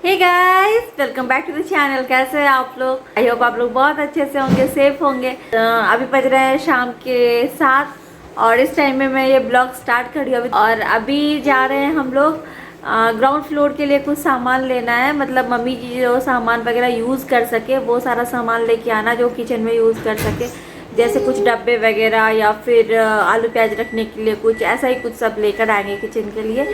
Hey guys, welcome back to the channel. कैसे हैं आप लोग? आई होप आप लोग बहुत अच्छे से होंगे, सेफ होंगे। अभी बज रहे हैं शाम के 7 और इस टाइम में मैं ये ब्लॉग स्टार्ट करी अभी। और अभी जा रहे हैं हम लोग ग्राउंड फ्लोर के लिए कुछ सामान लेना है। मतलब मम्मी जी जो सामान वगैरह यूज़ कर सके वो सारा सामान लेके आना जो किचन में यूज़ कर सके, जैसे कुछ डब्बे वगैरह या फिर आलू प्याज रखने के लिए कुछ ऐसा ही कुछ सब लेकर आएंगे किचन के लिए।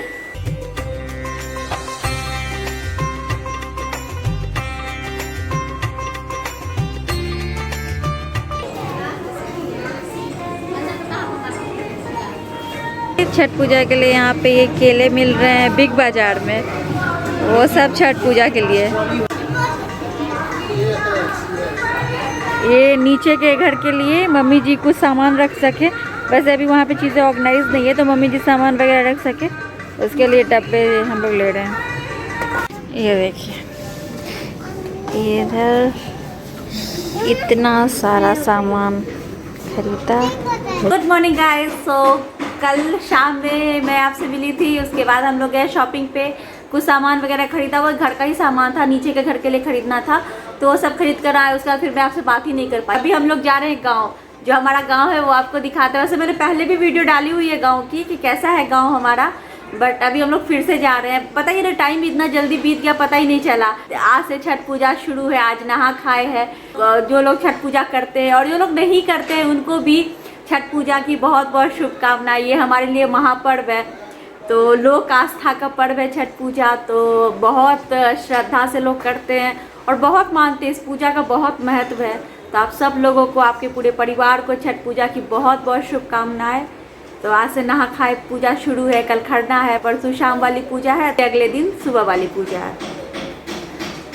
छठ पूजा के लिए यहाँ पे ये केले मिल रहे हैं बिग बाजार में, वो सब छठ पूजा के लिए। ये नीचे के घर के लिए मम्मी जी कुछ सामान रख सके। वैसे अभी वहाँ पे चीज़ें ऑर्गेनाइज नहीं है तो मम्मी जी सामान वगैरह रख सके, उसके लिए डब्बे हम लोग ले रहे हैं। ये देखिए, इधर इतना सारा सामान खरीदा। Good morning guys. सो कल शाम में मैं आपसे मिली थी, उसके बाद हम लोग गए शॉपिंग पे, कुछ सामान वगैरह खरीदा। वो घर का ही सामान था, नीचे के घर के लिए खरीदना था तो वो सब खरीद कर आए। उसके बाद फिर मैं आपसे बात ही नहीं कर पाई। अभी हम लोग जा रहे हैं गांव। जो हमारा गांव है वो आपको दिखाते हैं। वैसे मैंने पहले भी वीडियो डाली हुई है गाँव की कि कैसा है गाँव हमारा, बट अभी हम लोग फिर से जा रहे हैं। पता ही नहीं टाइम इतना जल्दी बीत गया, पता ही नहीं चला। आज से छठ पूजा शुरू है, आज नहा खाए है। जो लोग छठ पूजा करते हैं और जो लोग नहीं करते हैं उनको भी छठ पूजा की बहुत बहुत शुभकामनाएं। ये हमारे लिए महापर्व है, तो लोक आस्था का पर्व है छठ पूजा। तो बहुत श्रद्धा से लोग करते हैं और बहुत मानते हैं। इस पूजा का बहुत महत्व है। तो आप सब लोगों को, आपके पूरे परिवार को छठ पूजा की बहुत बहुत शुभकामनाएं। तो आज से नहा खाए पूजा शुरू है। कल खरना है, परसों शाम वाली पूजा है, अगले दिन सुबह वाली पूजा है।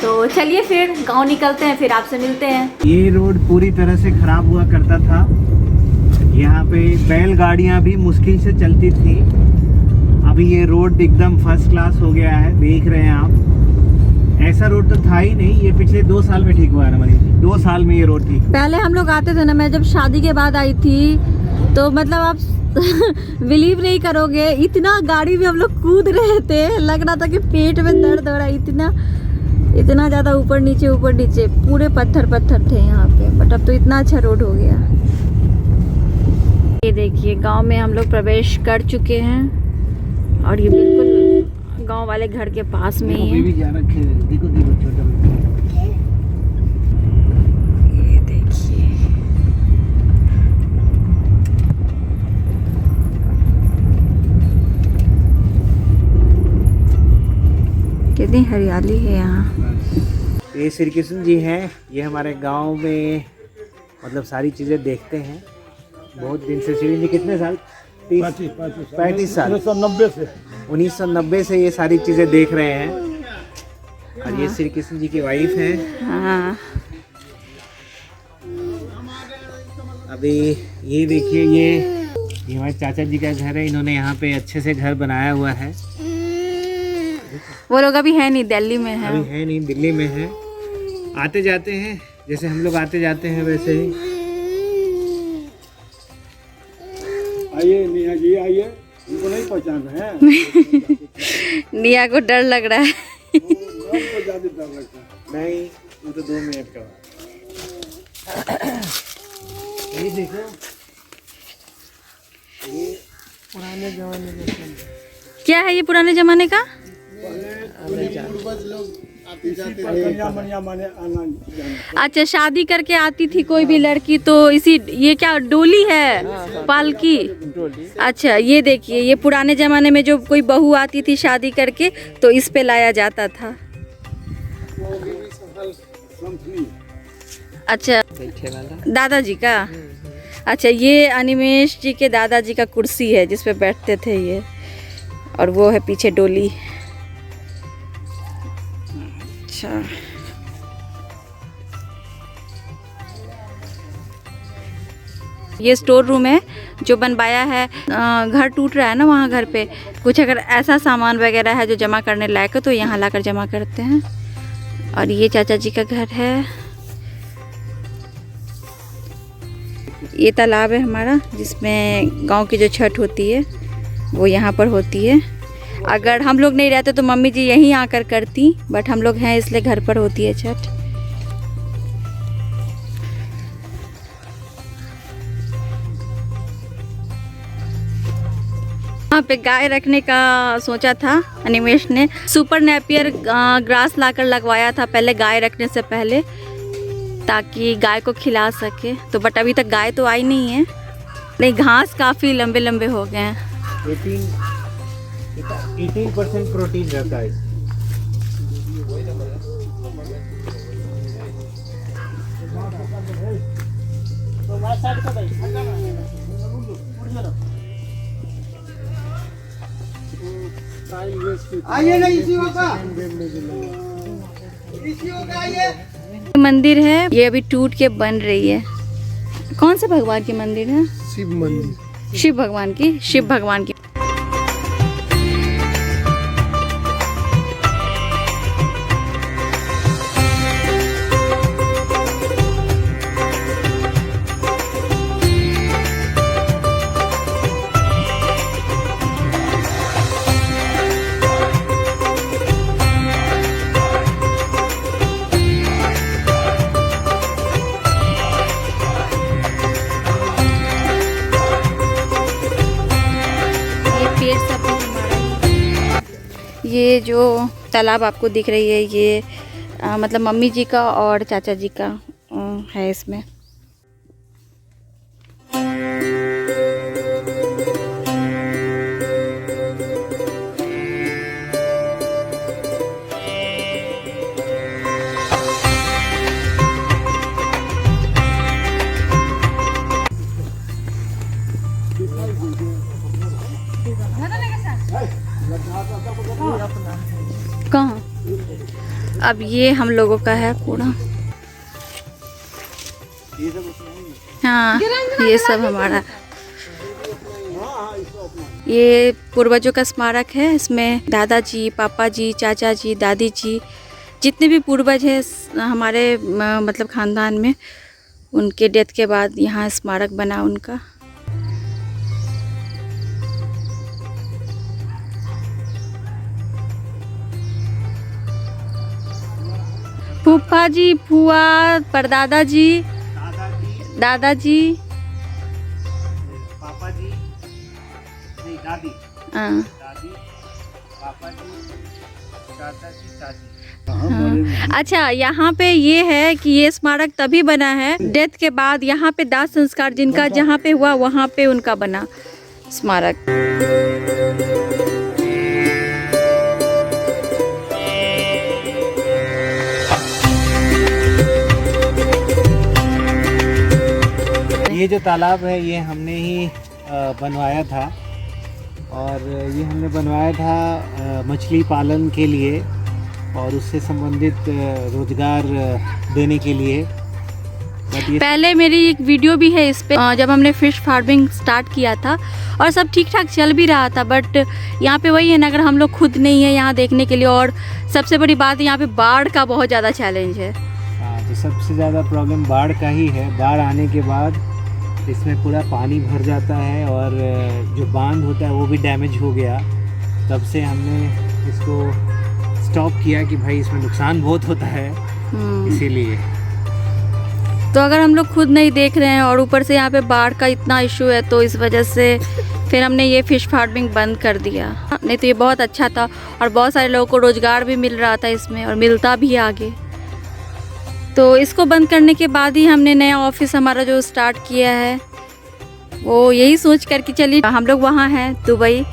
तो चलिए फिर गाँव निकलते हैं, फिर आपसे मिलते हैं। ये रोड पूरी तरह से खराब हुआ करता था। यहाँ पे बैलगाड़ियाँ भी मुश्किल से चलती थी। अभी ये रोड एकदम फर्स्ट क्लास हो गया है, देख रहे हैं आप। ऐसा रोड तो था ही नहीं। ये पिछले 2 साल में ठीक हुआ है मनीष जी, 2 साल में ये रोड ठीक। पहले हम लोग आते थे ना, मैं जब शादी के बाद आई थी तो मतलब आप बिलीव नहीं करोगे, इतना गाड़ी में हम लोग कूद रहे थे, लग रहा था कि पेट में दर्द हो रहा है। इतना ज़्यादा ऊपर नीचे पूरे पत्थर थे यहाँ पे। बट अब तो इतना अच्छा रोड हो गया। ये देखिए, गांव में हम लोग प्रवेश कर चुके हैं और ये बिल्कुल गांव वाले घर के पास में ही है। देखो, ये देखिए, कितनी हरियाली है यहाँ। ये श्री कृष्ण जी हैं। ये हमारे गांव में मतलब सारी चीज़ें देखते हैं बहुत दिन से। श्री जी कितने साल? 35 साल। 1990 से ये सारी चीज़ें देख रहे हैं। और ये श्री कृष्ण जी की वाइफ है। हाँ। अभी ये देखिए, ये हमारे चाचा जी का घर है। इन्होंने यहाँ पे अच्छे से घर बनाया हुआ है। वो लोग अभी है नहीं, दिल्ली में है। अभी है नहीं, दिल्ली में है। आते जाते हैं, जैसे हम लोग आते जाते हैं वैसे ही। आइए नेहा जी, आइए। उनको नहीं पहचान रहे हैं? निया को डर लग रहा है। उनको ज्यादा डर लगता है। नहीं, वो तो 2 मिनट का। ये देखो, ये पुराने जमाने का। क्या है ये पुराने जमाने का? अच्छा, शादी करके आती थी कोई भी लड़की तो इसी, ये क्या डोली है? पालकी। अच्छा, ये देखिए, ये पुराने जमाने में जो कोई बहू आती थी शादी करके तो इस पे लाया जाता था। अच्छा, दादाजी का। अच्छा, ये अनिमेश जी के दादाजी का कुर्सी है जिस पे बैठते थे ये, और वो है पीछे डोली। अच्छा, ये स्टोर रूम है जो बनवाया है। घर टूट रहा है ना वहाँ, घर पे कुछ अगर ऐसा सामान वगैरह है जो जमा करने लायक है तो यहाँ लाकर जमा करते हैं। और ये चाचा जी का घर है। ये तालाब है हमारा जिसमें गांव की जो छठ होती है वो यहाँ पर होती है। अगर हम लोग नहीं रहते तो मम्मी जी यहीं आकर करती, बट हम लोग हैं इसलिए घर पर होती है छठ। यहाँ पे गाय रखने का सोचा था अनिमेश ने। सुपर नेपियर ग्रास लाकर लगवाया था पहले गाय रखने से पहले, ताकि गाय को खिला सके। तो बट अभी तक गाय तो आई नहीं है। नहीं, घास काफ़ी लंबे लंबे हो गए हैं। 18% प्रोटीन रहता है इसमें। आइए ना इसी होगा। मंदिर है ये अभी टूट के बन रही है। कौन से भगवान की मंदिर है? शिव मंदिर। शिव भगवान की। शिव भगवान की। ये जो तालाब आपको दिख रही है ये मतलब मम्मी जी का और चाचा जी का है इसमें। कहाँ? अब ये हम लोगों का है कूड़ा। हाँ, ये सब हमारा। ये पूर्वजों का स्मारक है। इसमें दादाजी, पापा जी, चाचा जी, दादी जी, जितने भी पूर्वज हैं हमारे मतलब खानदान में, उनके डेथ के बाद यहाँ स्मारक बना उनका। फूफा जी, फुआ, परदादा जी, दादाजी, पापा जी, नहीं दादी, दादी, पापा जी, चाचा जी, चाची। अच्छा, यहाँ पे ये है कि ये स्मारक तभी बना है डेथ के बाद। यहाँ पे दाह संस्कार जिनका जहाँ पे हुआ वहाँ पे उनका बना स्मारक। ये जो तालाब है ये हमने ही बनवाया था, और ये हमने बनवाया था मछली पालन के लिए और उससे संबंधित रोजगार देने के लिए। पहले मेरी एक वीडियो भी है इस पे, जब हमने फिश फार्मिंग स्टार्ट किया था और सब ठीक ठाक चल भी रहा था। बट यहाँ पे वही है ना, अगर हम लोग खुद नहीं है यहाँ देखने के लिए, और सबसे बड़ी बात यहाँ पे बाढ़ का बहुत ज़्यादा चैलेंज है। हाँ, तो सबसे ज़्यादा प्रॉब्लम बाढ़ का ही है। बाढ़ आने के बाद इसमें पूरा पानी भर जाता है और जो बांध होता है वो भी डैमेज हो गया। तब से हमने इसको स्टॉप किया कि भाई इसमें नुकसान बहुत होता है, इसीलिए। तो अगर हम लोग खुद नहीं देख रहे हैं और ऊपर से यहाँ पे बाढ़ का इतना इशू है, तो इस वजह से फिर हमने ये फ़िश फार्मिंग बंद कर दिया। नहीं तो ये बहुत अच्छा था और बहुत सारे लोगों को रोज़गार भी मिल रहा था इसमें, और मिलता भी आगे। तो इसको बंद करने के बाद ही हमने नया ऑफिस हमारा जो स्टार्ट किया है, वो यही सोच कर कि चलिए हम लोग वहाँ हैं दुबई,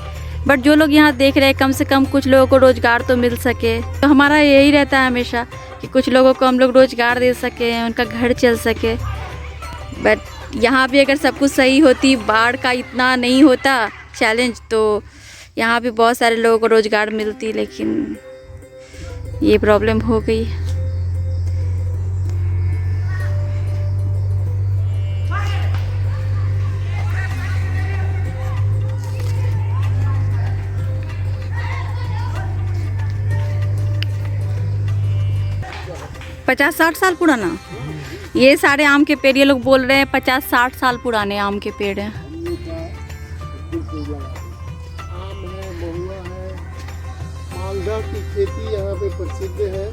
बट जो लोग यहाँ देख रहे हैं कम से कम कुछ लोगों को रोज़गार तो मिल सके। तो हमारा यही रहता है हमेशा कि कुछ लोगों को हम लोग रोज़गार दे सके, उनका घर चल सके। बट यहाँ भी अगर सब कुछ सही होती, बाढ़ का इतना नहीं होता चैलेंज, तो यहाँ भी बहुत सारे लोगों को रोज़गार मिलती, लेकिन ये प्रॉब्लम हो गई। पचास 60 साल पुराना ये सारे आम के पेड़, ये लोग बोल रहे हैं 50-60 साल पुराने आम के पेड़ हैं। आम है, महुआ है, मालदा की खेती यहाँ पे प्रसिद्ध है।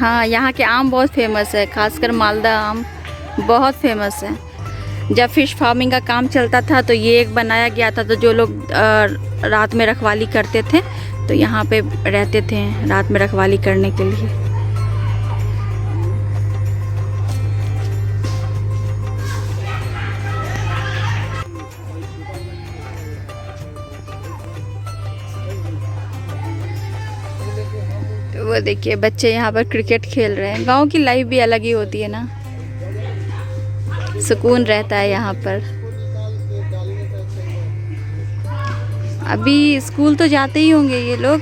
हाँ, यहाँ के आम बहुत फेमस है, खासकर मालदा आम बहुत फेमस है। जब फिश फार्मिंग का काम चलता था तो ये एक बनाया गया था, तो जो लोग रात में रखवाली करते थे तो यहाँ पे रहते थे रात में रखवाली करने के लिए। तो वो देखिए बच्चे यहाँ पर क्रिकेट खेल रहे हैं। गांव की लाइफ भी अलग ही होती है ना, सुकून रहता है यहाँ पर। अभी स्कूल तो जाते ही होंगे ये लोग,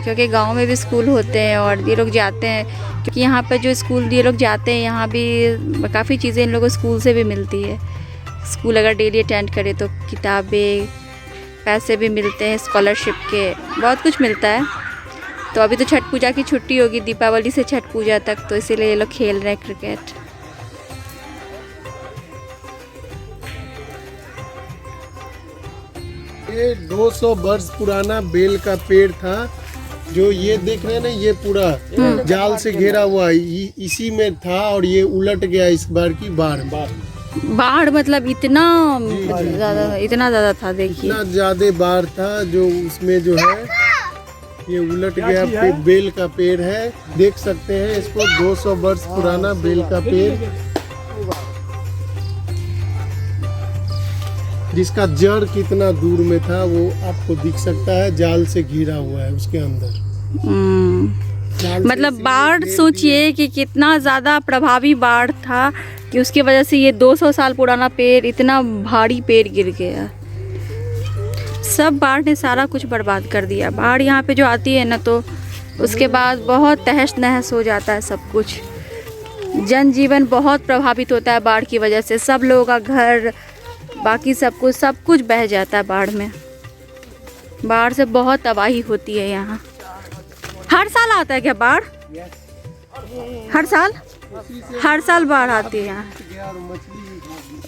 क्योंकि गांव में भी स्कूल होते हैं और ये लोग जाते हैं, क्योंकि यहाँ पर जो स्कूल ये लोग जाते हैं यहाँ भी काफ़ी चीज़ें इन लोगों को स्कूल से भी मिलती है। स्कूल अगर डेली अटेंड करे तो किताबें, पैसे भी मिलते हैं स्कॉलरशिप के, बहुत कुछ मिलता है। तो अभी तो छठ पूजा की छुट्टी होगी, दीपावली से छठ पूजा तक, तो इसीलिए ये लोग खेल रहे हैं क्रिकेट। ये 200 वर्ष पुराना बेल का पेड़ था, जो ये देख रहे हैं ना, ये पूरा जाल से घेरा हुआ इसी में था, और ये उलट गया इस बार की बाढ़ मतलब इतना ज़्यादा था। देखिए इतना ज़्यादा बाढ़ था, जो उसमें जो है ये उलट गया। बेल का पेड़ है, देख सकते हैं इसको, 200 वर्ष पुराना बेल का पेड़, जिसका जड़ कितना दूर में था वो आपको दिख सकता है। जाल से घिरा हुआ है उसके अंदर। मतलब बाढ़, सोचिए कि कितना ज़्यादा प्रभावी बाढ़ था कि उसकी वजह से ये 200 साल पुराना पेड़, इतना भारी पेड़ गिर गया। सब बाढ़ ने सारा कुछ बर्बाद कर दिया। बाढ़ यहाँ पे जो आती है ना, तो उसके बाद बहुत तहस नहस हो जाता है सब कुछ। जनजीवन बहुत प्रभावित होता है बाढ़ की वजह से। सब लोगों का घर, बाकी सब कुछ बह जाता है बाढ़ में। बाढ़ से बहुत तबाही होती है यहाँ। हर साल आता है क्या बाढ़? हर साल बाढ़ आती है यहाँ।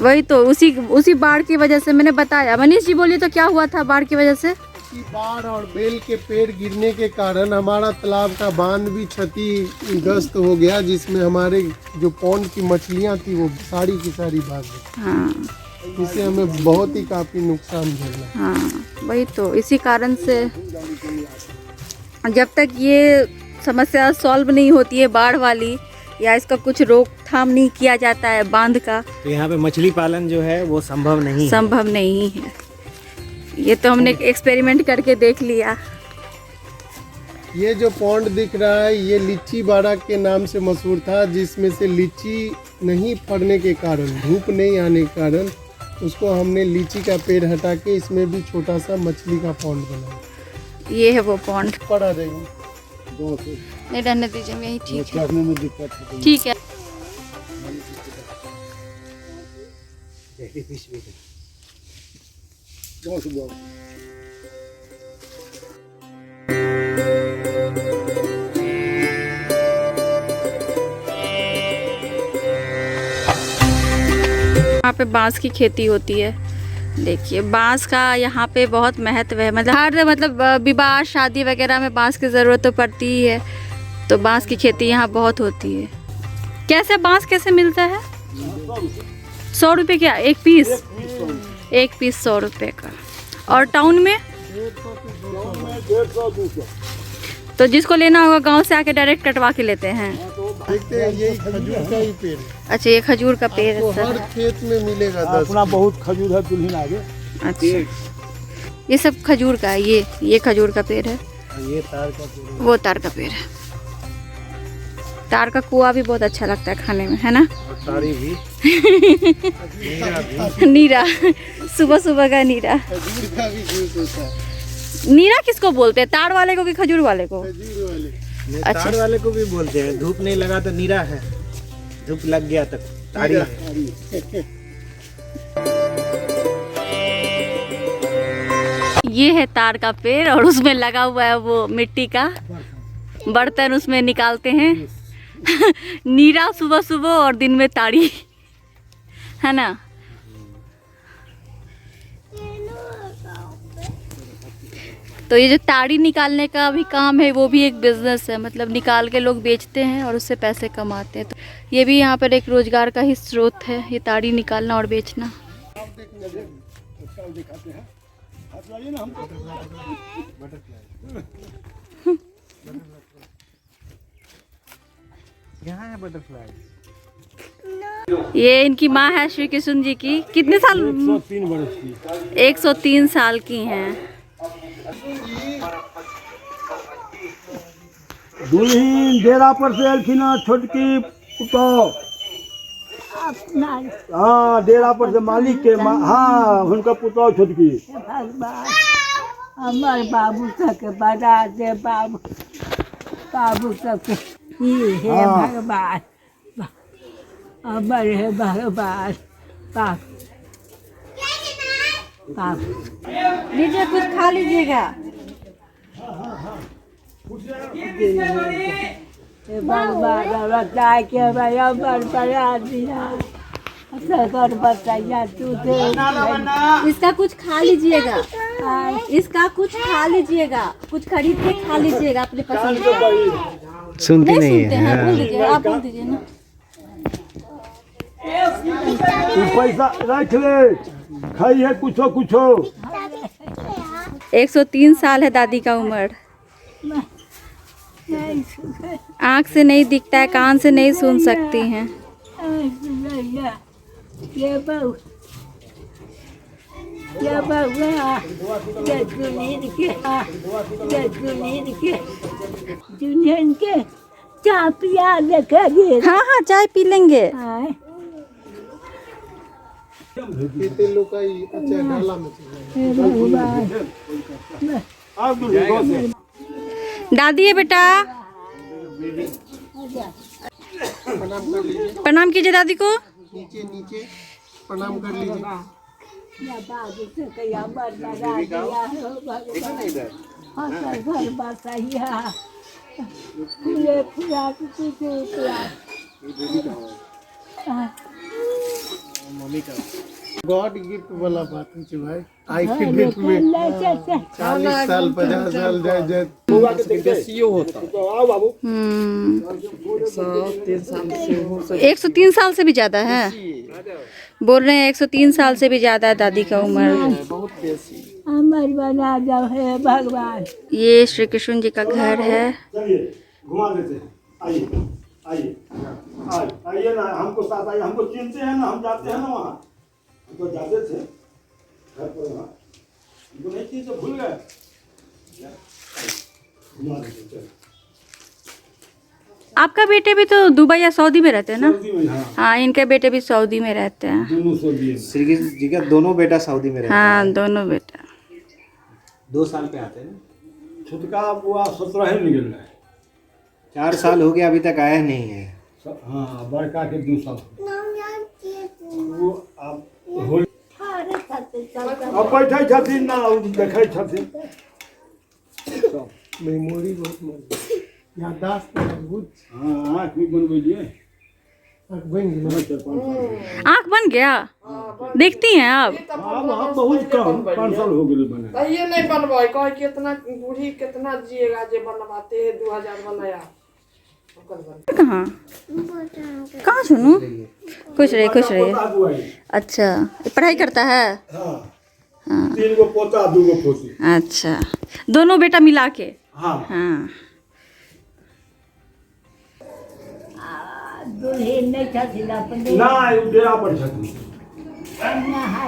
वही तो, उसी बाढ़ की वजह से मैंने बताया। मनीष जी बोलिए तो क्या हुआ था बाढ़ की वजह से? बाढ़ और बेल के पेड़ गिरने के कारण हमारा तालाब का बांध भी क्षतिग्रस्त हो गया, जिसमें हमारे जो पौंड की मछलियाँ थी वो सारी की सारी भाग गई। हाँ, इससे हमें बहुत ही काफी नुकसान झेलना। हाँ, वही तो, इसी कारण से जब तक ये समस्या सॉल्व नहीं होती है बाढ़ वाली, या इसका कुछ रोकथाम नहीं किया जाता है बांध का, तो यहाँ पे मछली पालन जो है वो संभव नहीं है। ये तो हमने एक्सपेरिमेंट करके देख लिया। ये जो पौंड दिख रहा है ये लीची बाड़ा के नाम से मशहूर था, जिसमें से लीची नहीं फड़ने के कारण, धूप नहीं आने के कारण उसको हमने लीची का पेड़ हटा के इसमें भी छोटा सा मछली का पौंड बनाया। ये है वो पौंड। पड़ा रहेगी नहीं, रहने दीजिए, यही ठीक है। में दिक्कत है। ठीक है। यहाँ पे बांस की खेती होती है। देखिए बांस का यहाँ पे बहुत महत्व है। मतलब हर विवाह शादी वगैरह में बांस की ज़रूरत तो पड़ती ही है, तो बांस की खेती यहाँ बहुत होती है। कैसे बांस कैसे मिलता है? 100 रुपये क्या एक पीस? एक पीस 100 रुपये का। और टाउन में? 150-200। तो जिसको लेना होगा गांव से आके डायरेक्ट कटवा के लेते हैं। देखते हैं, यही खजूर का ही पेड़ है। अच्छा, ये खजूर का पेड़ है। हर खेत में मिलेगा। अपना बहुत खजूर है दुल्हन आगे। अच्छा, ये सब खजूर का है। ये खजूर का पेड़ है। ये तार का पेड़, वो तार का पेड़ है। तार का कुआ भी बहुत अच्छा लगता है खाने में, है ना? तारी भी नीरा, सुबह सुबह का नीरा। खजूर का भी जूस होता है। नीरा किसको बोलते हैं, तार वाले को कि खजूर वाले को? खजूर वाले। अच्छा। तार वाले को भी बोलते हैं। धूप नहीं लगा तो नीरा है, धूप लग गया तक तारी है। ये है तार का पेड़ और उसमें लगा हुआ है वो मिट्टी का बर्तन, उसमें निकालते हैं नीरा सुबह सुबह, और दिन में ताड़ी, है ना? तो ये जो ताड़ी निकालने का भी काम है वो भी एक बिजनेस है, मतलब निकाल के लोग बेचते हैं और उससे पैसे कमाते हैं। तो ये भी यहाँ पर एक रोजगार का ही स्रोत है, ये ताड़ी निकालना और बेचना। यहाँ है बटरफ्लाई। ये इनकी माँ है श्री कृष्ण जी की। कितने साल? 103 वर्ष की। 103 साल की हैं। दुल्हन डेरा पर से अलखिना छोटकी पुतौ। हाँ, डेरा पर से मालिक के हाँ उनका पुतौ छोटकी। हमारे बाबू तक बता दे, बाबू तक ही है भगवान, अमर है भगवान। लीजिए, कुछ खा लीजिएगा। भगवान बता के भाई अमर बना दिया, सगर बताइया तुझे। इसका कुछ खा लीजिएगा, इसका कुछ खा लीजिएगा, कुछ खरीद के खा लीजिएगा अपने पसंद का। सुनती नहीं सुनते हैं, बोल दीजिए, आप बोल दीजिए ना। पैसा रख ले, खाई है कुछो कुछो। 103 साल है दादी का उम्र। आँख से नहीं दिखता है, कान से नहीं सुन सकती हैं। ये बहु दुल्हन के चाय पिया देखेंगे। हाँ हाँ, चाय पी लेंगे। दादी है बेटा, प्रणाम कीजिए दादी को। नीचे नीचे प्रणाम कर लीजिए। बाबू से कया बना दिया हो भगवान, घर बसाइया फूले फुला तुझे गॉड गिफ्ट वाला बात है भाई। आई के डेट में 40 साल 50 साल जाए 103 साल से भी ज्यादा है, बोल रहे हैं 103 साल से भी ज्यादा है दादी का उम्र। अमर बना जाओ है भगवान। ये श्री कृष्ण जी का घर है। घुमा देते हैं, आइए आइए आइए ना, हमको साथ आइए, हमको चिनते हैं ना, हम जाते हैं ना वहाँ, हम तो जाते थे घर पर वहाँ, हमको नहीं थी तो भूल गए। घुमा देते चलो। आपका बेटे भी तो दुबई या सऊदी में रहते हैं ना? सऊदी में, हाँ। हाँ, इनके बेटे भी सऊदी में रहते हैं। दोनों सऊदी में। श्री कृष्ण जी का दोनों बेटा सऊदी में रहते हाँ, दोनों बेटा। 2 साल पे आते हैं ना। छुटका बुआ 17 ही निकल रहा है। 4 साल हो गया, अभी तक आया नहीं है। हाँ, बड़का के 2 साल वो अब होली अब बैठे छथिन ना, देखे छथिन। मेमोरी बहुत मजबूत, याददाश्त मजबूत। हाँ, आँख भी बनबैलिए, आँख बन गया। आँख बन गया, देखती हैं आप? अब बहुत कम, 5 साल हो गए बना। ये नहीं बनवाई, कहे कितना बूढ़ी कितना जिएगा जे बनवाते हैं। 2000 बनाया कहाँ कहाँ सुनू? खुश रहे, खुश रहे। अच्छा, पढ़ाई करता है? हाँ, हाँ, 3 गो पोता 2 गो पोती। अच्छा, दोनों बेटा मिला के? हाँ हाँ। दुल्हन नहीं छथिन अपने। ना, वो डेरा पर छथिन।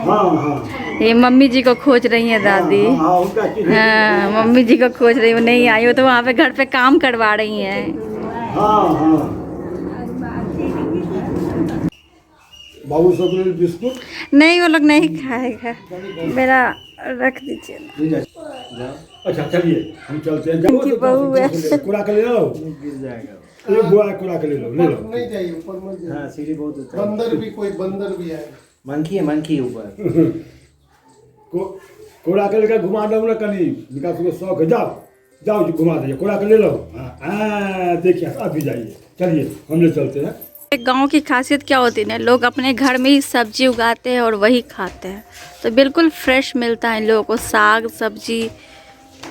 हाँ हाँ ये मम्मी जी को खोज रही है दादी। हाँ, उनका चिन्ह। हाँ, मम्मी जी को खोज रही, वो नहीं आई, वो तो वहाँ पे घर पे काम करवा रही हैं। हाँ हाँ। बाबू सब लोग बिस्कुट नहीं, वो लोग नहीं खाएगा, मेरा रख दीजिए ना। ले जाओ। अच्छा चलिए, हम चलते हैं। इनकी बहू है। कूड़ा के ले लो, गिर जाएगा। एक बुआ कूड़ा के ले लो, ले लो। नहीं चाहिए ऊपर मत जाइए। हाँ, सीढ़ी बहुत ऊंचा है। बंदर भी, कोई बंदर भी आएगा। मंकी है, मंकी ऊपर। कूड़ा के लेकर घुमा दो ना, कहीं विकास को शौक है। जाओ जाओ, घुमा दीजिए, कूड़ा के ले लो। हाँ, देखिए अभी जाइए, चलिए हम ले चलते हैं। गांव की खासियत क्या होती है ना, लोग अपने घर में ही सब्जी उगाते हैं और वही खाते हैं, तो बिल्कुल फ्रेश मिलता है इन लोगों को। साग सब्जी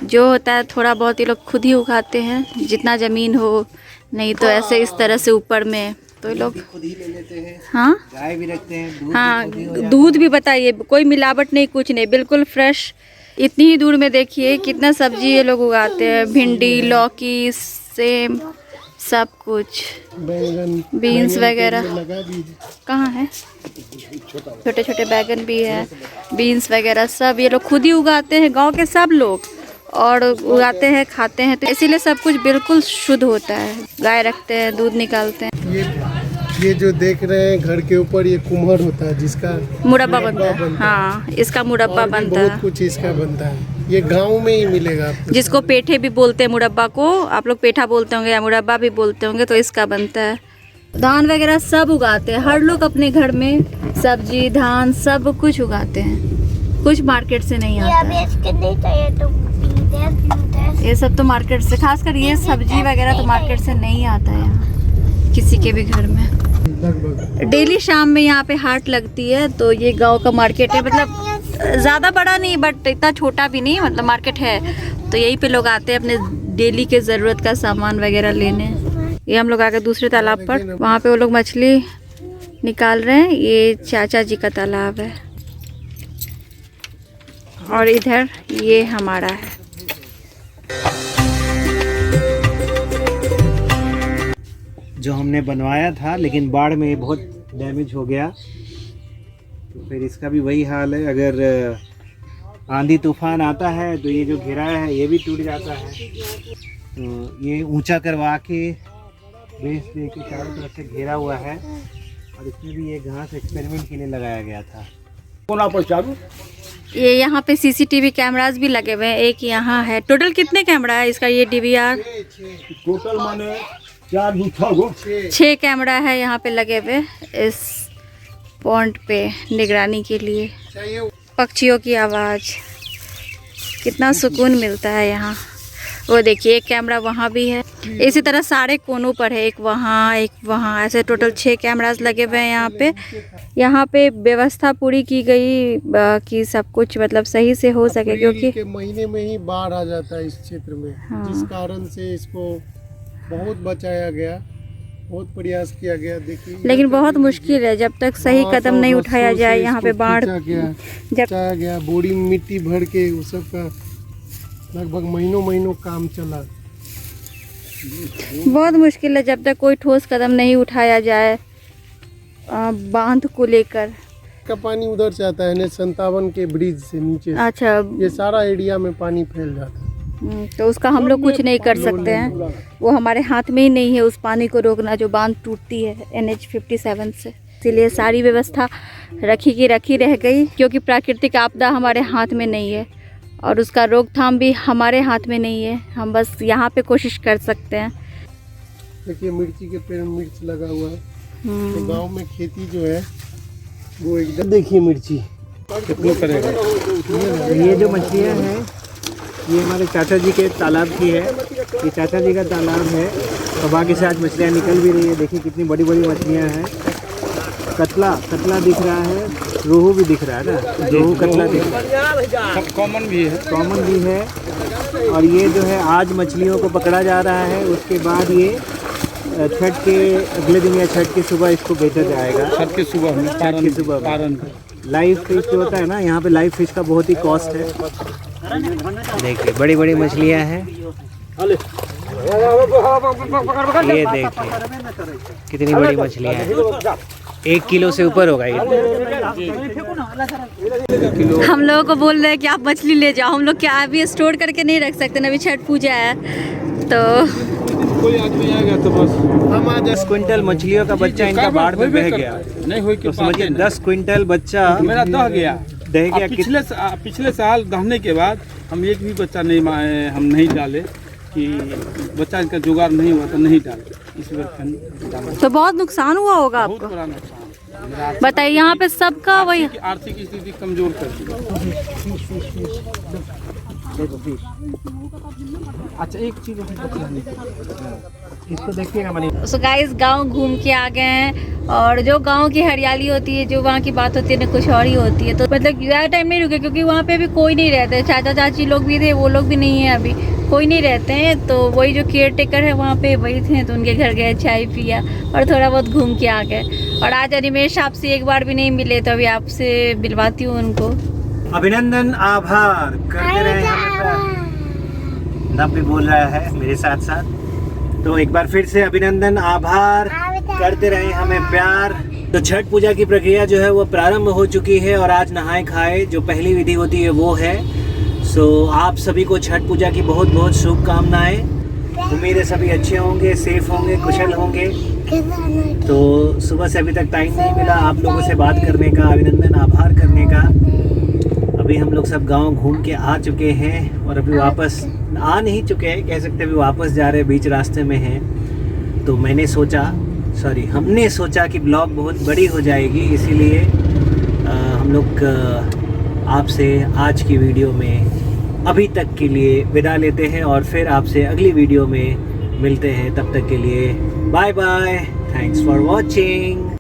जो होता है थोड़ा बहुत ये लोग खुद ही उगाते हैं, जितना ज़मीन हो, नहीं तो ऐसे इस तरह से ऊपर में तो ये लोग खुद ही ले लेते हैं। हाँ गाय भी रखते हैं, दूध हाँ, भी खुद ही हो जाता दूध भी बताइए, कोई मिलावट नहीं, कुछ नहीं, बिल्कुल फ्रेश। इतनी ही दूर में देखिए कितना सब्जी ये लोग उगाते हैं, भिंडी, लौकी, सेम, सब कुछ, बैंगन, बीन्स वगैरह लगा भी है। कहाँ है, छोटे छोटे बैगन भी है, बीन्स वगैरह सब ये लोग खुद ही उगाते हैं, गांव के सब लोग, और उगाते हैं, खाते हैं, तो इसीलिए सब कुछ बिल्कुल शुद्ध होता है। गाय रखते हैं, दूध निकालते हैं। ये जो देख रहे हैं घर के ऊपर, ये कुम्हर होता है जिसका मुरब्बा बनता है। हाँ, इसका मुरब्बा और भी बनता है, बहुत कुछ इसका बनता है। ये गांव में ही मिलेगा आपको। जिसको पेठे भी बोलते हैं मुरब्बा को, आप लोग पेठा बोलते होंगे या मुरब्बा भी बोलते होंगे, तो इसका बनता है। धान वगैरह सब उगाते हैं, हर लोग अपने घर में सब्जी, धान सब कुछ उगाते हैं, कुछ मार्केट से नहीं आता है। ये सब तो मार्केट से, खासकर ये सब्जी वगैरह तो मार्केट से नहीं आता है यहाँ किसी के भी घर में। डेली शाम में यहाँ पे हाट लगती है, तो ये गांव का मार्केट है, मतलब ज़्यादा बड़ा नहीं बट इतना छोटा भी नहीं, मतलब मार्केट है, तो यहीं पे लोग आते हैं अपने डेली के ज़रूरत का सामान वगैरह लेने। ये हम लोग आ गए दूसरे तालाब पर, वहाँ पे वो लोग मछली निकाल रहे हैं। ये चाचा जी का तालाब है और इधर ये हमारा है। जो हमने बनवाया था, लेकिन बाढ़ में बहुत डैमेज हो गया, तो फिर इसका भी वही हाल है। अगर आंधी तूफान आता है तो ये जो घेरा है ये भी टूट जाता है। तो ये ऊंचा करवा के बेस दे के चारों तरफ से घेरा हुआ है, और इसमें भी ये घास एक्सपेरिमेंट के लिए लगाया गया था। ये यहाँ पे सीसीटीवी कैमरास भी लगे हुए हैं, एक यहाँ है। टोटल कितने कैमरा है इसका, ये डीवीआर? टोटल माने 6 कैमरा है यहाँ पे लगे हुए इस पॉन्ड पे निगरानी के लिए। पक्षियों की आवाज़, कितना सुकून मिलता है यहाँ। वो देखिए एक कैमरा वहाँ भी है, इसी तरह सारे कोनों पर है, एक वहाँ, ऐसे टोटल 6 कैमरास लगे हुए हैं यहाँ पे। यहाँ पे व्यवस्था पूरी की गई कि सब कुछ मतलब सही से हो सके, क्योंकि के महीने में ही बाढ़ आ जाता है इस क्षेत्र में। हाँ। जिस कारण से इसको बहुत बचाया गया, बहुत प्रयास किया गया। देखिए लेकिन बहुत मुश्किल है, जब तक सही कदम नहीं उठाया जाए यहाँ पे बाढ़ बचाया गया। बोरी में मिट्टी भर के उस सब का लगभग महीनों काम चला। बहुत मुश्किल है जब तक कोई ठोस कदम नहीं उठाया जाए बांध को लेकर। का पानी उधर से आता है 57 के ब्रिज से नीचे। अच्छा, ये सारा एरिया में पानी फैल जाता है। तो उसका हम लोग कुछ नहीं कर सकते हैं, वो हमारे हाथ में ही नहीं है उस पानी को रोकना जो बांध टूटती है NH 57 से। इसीलिए सारी व्यवस्था रखी रह गई, क्योंकि प्राकृतिक आपदा हमारे हाथ में नहीं है और उसका रोकथाम भी हमारे हाथ में नहीं है। हम बस यहाँ पे कोशिश कर सकते हैं। देखिए मिर्ची के पेड़ में मिर्च लगा हुआ है। तो गांव में खेती जो है वो एकदम, देखिए मिर्ची कितना करेगा। ये जो मछलियाँ हैं ये हमारे चाचा जी के तालाब की है, ये चाचा जी का तालाब है, और बाकी से आज मछलियाँ निकल भी रही है। देखिए कितनी बड़ी बड़ी मछलियाँ हैं। कतला दिख रहा है, रोहू भी दिख रहा है ना, रोहू कतला दिख रहा है, कॉमन भी है। और ये जो है आज मछलियों को पकड़ा जा रहा है, उसके बाद ये छठ के अगले दिन या छठ की सुबह इसको बेचा जाएगा। छठ की सुबह लाइव फिश जो होता है ना, यहाँ पे लाइव फिश का बहुत ही कॉस्ट है। देखिए बड़ी बड़ी मछलियाँ हैं, ये देखिए कितनी बड़ी मछलियाँ हैं, 1 किलो से ऊपर होगा ये। हम लोगों को बोल रहे हैं कि आप मछली ले जाओ, हम लोग क्या अभी स्टोर करके नहीं रख सकते ना, अभी छठ पूजा है। तो कोई आदमी आएगा तो बस हम आ 10 क्विंटल मछलियों का बच्चा इनका बाढ़ में बह गया। नहीं हुई तो समझिए 10 क्विंटल बच्चा मेरा दह गया। पिछले साल दहने के बाद हम एक भी बच्चा हम नहीं डाले कि बच्चा इनका जुगाड़ नहीं हुआ तो नहीं डाले। इस बार तो बहुत नुकसान हुआ होगा आपको। बहुत बड़ा नुकसान बताइए, यहाँ पे सबका वही आर्थिक स्थिति कमजोर कर दी। अच्छा एक चीज इसको देखिएगा मनी। सो गाइस गांव घूम के आ गए हैं और जो गांव की हरियाली होती है, जो वहाँ की बात होती है ना, कुछ और ही होती है। तो मतलब ज़्यादा टाइम नहीं रुके क्योंकि वहाँ पे भी कोई नहीं रहता है। चाचा चाची लोग भी थे, वो लोग भी नहीं है, अभी कोई नहीं रहते हैं। तो वही जो केयर टेकर है वहाँ पे वही थे, तो उनके घर गए, चाय पिया और थोड़ा बहुत घूम के आ गए। और आज अनिमेश आपसे एक बार भी नहीं मिले, तो अभी आपसे मिलवाती हूँ उनको। अभिनंदन आभार करते रहे हमेशा। नब भी बोल रहा है मेरे साथ साथ, तो एक बार फिर से अभिनंदन आभार करते रहे हमें प्यार। तो छठ पूजा की प्रक्रिया जो है वो प्रारंभ हो चुकी है और आज नहाए खाए जो पहली विधि होती है वो है। सो आप सभी को छठ पूजा की बहुत बहुत शुभकामनाएं। उम्मीद है सभी अच्छे होंगे, सेफ होंगे, कुशल होंगे। तो सुबह से अभी तक टाइम नहीं मिला आप लोगों से बात करने का, अभिनंदन आभार करने का। अभी हम लोग सब गांव घूम के आ चुके हैं और अभी वापस आ नहीं चुके हैं, कह सकते हैं अभी वापस जा रहे हैं, बीच रास्ते में हैं। तो हमने सोचा कि ब्लॉग बहुत बड़ी हो जाएगी, इसीलिए हम लोग आपसे आज की वीडियो में अभी तक के लिए विदा लेते हैं और फिर आपसे अगली वीडियो में मिलते हैं। तब तक के लिए bye bye, thanks for watching.